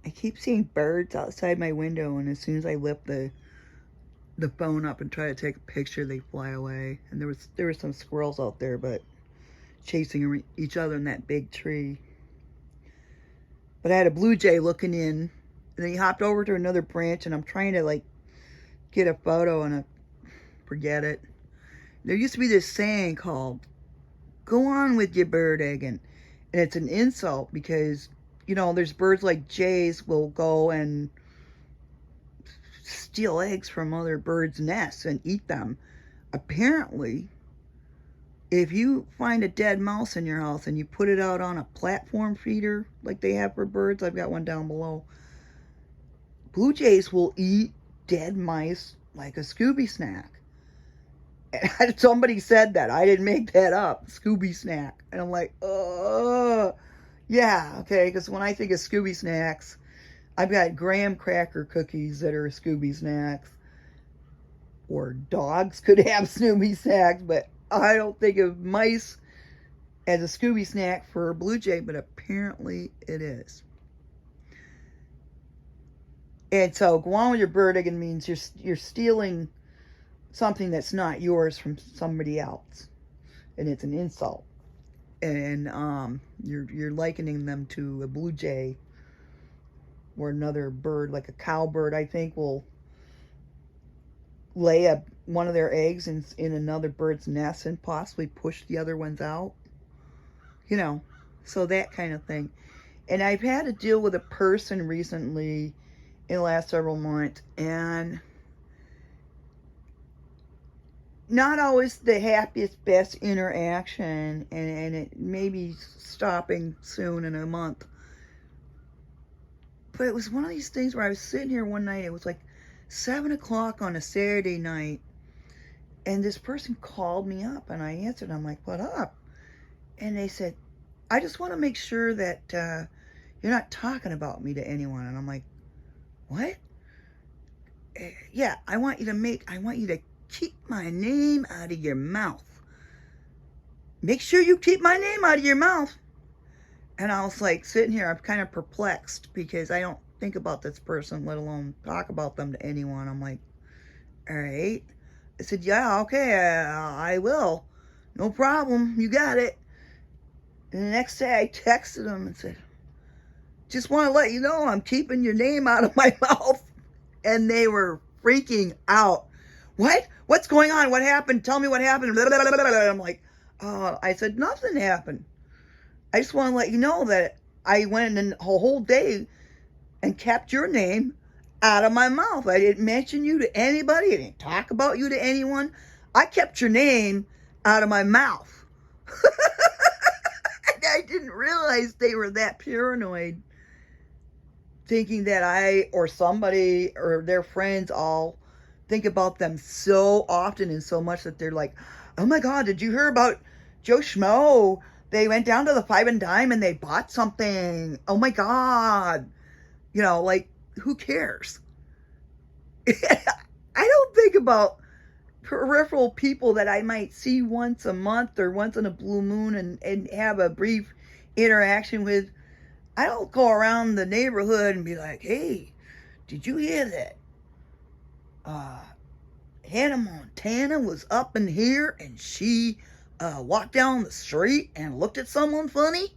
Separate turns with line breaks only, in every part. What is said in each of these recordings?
I keep seeing birds outside my window, and as soon as I lift the phone up and try to take a picture, they fly away. And there were some squirrels out there, but chasing each other in that big tree. But I had a blue jay looking in, and then he hopped over to another branch, and I'm trying to like get a photo, and I forget it. There used to be this saying called "Go on with your bird egging," and it's an insult because there's birds like jays will go and steal eggs from other birds' nests and eat them. Apparently, if you find a dead mouse in your house and you put it out on a platform feeder like they have for birds, I've got one down below, blue jays will eat dead mice like a Scooby snack. And somebody said that. I didn't make that up. Scooby snack. And I'm like, yeah, okay, because when I think of Scooby snacks, I've got graham cracker cookies that are Scooby snacks. Or dogs could have Scooby snacks, but I don't think of mice as a Scooby snack for a blue jay, but apparently it is. And so go on with your bird egging means you're stealing something that's not yours from somebody else, and it's an insult. And you're likening them to a blue jay or another bird, like a cowbird, I think, will lay one of their eggs in another bird's nest and possibly push the other ones out. So that kind of thing. And I've had to deal with a person recently in the last several months, and not always the happiest, best interaction, and it may be stopping soon in a month. But it was one of these things where I was sitting here one night, it was like 7 o'clock on a Saturday night, and this person called me up, and I answered. I'm like, what up? And they said, I just want to make sure that you're not talking about me to anyone. And I'm like, what? Yeah, I want you to keep my name out of your mouth. Make sure you keep my name out of your mouth. And I was like sitting here, I'm kind of perplexed because I don't think about this person, let alone talk about them to anyone. I'm like, all right. I said, yeah, okay, I will. No problem. You got it. And the next day I texted them and said, just want to let you know I'm keeping your name out of my mouth. And they were freaking out. What? What's going on? What happened? Tell me what happened. I'm like, I said, nothing happened. I just want to let you know that I went in a whole day and kept your name out of my mouth. I didn't mention you to anybody. I didn't talk about you to anyone. I kept your name out of my mouth. I didn't realize they were that paranoid, thinking that I or somebody or their friends all think about them so often and so much that they're like, oh my God, did you hear about Joe Schmo? They went down to the Five and Dime and they bought something. Oh my God. Like, who cares? I don't think about peripheral people that I might see once a month or once in a blue moon and have a brief interaction with. I don't go around the neighborhood and be like, hey, did you hear that? Hannah Montana was up in here and she walked down the street and looked at someone funny.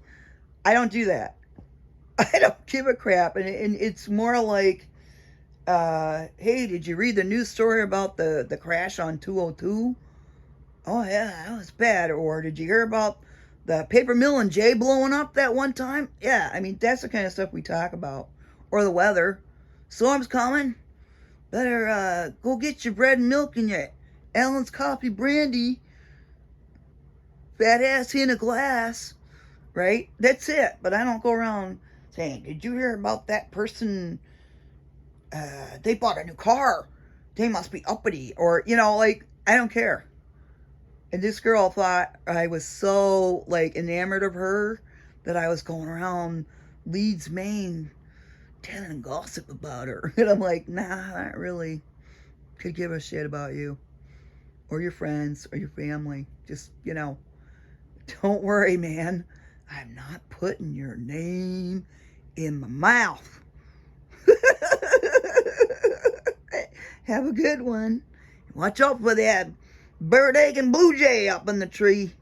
I don't do that. I don't give a crap. And it's more like, hey, did you read the news story about the crash on 202? Oh, yeah, that was bad. Or did you hear about the paper mill in Jay blowing up that one time? Yeah, I mean, that's the kind of stuff we talk about. Or the weather. Storm's coming. Better go get your bread and milk and your Allen's coffee brandy. Fat ass in a glass. Right? That's it. But I don't go around saying, did you hear about that person? They bought a new car. They must be uppity. Or, like, I don't care. And this girl thought I was so, like, enamored of her that I was going around Leeds, Maine, telling gossip about her. And I'm like, nah, not really. Could give a shit about you. Or your friends. Or your family. Just, don't worry, man. I'm not putting your name in my mouth. Have a good one. Watch out for that bird egg and blue jay up in the tree.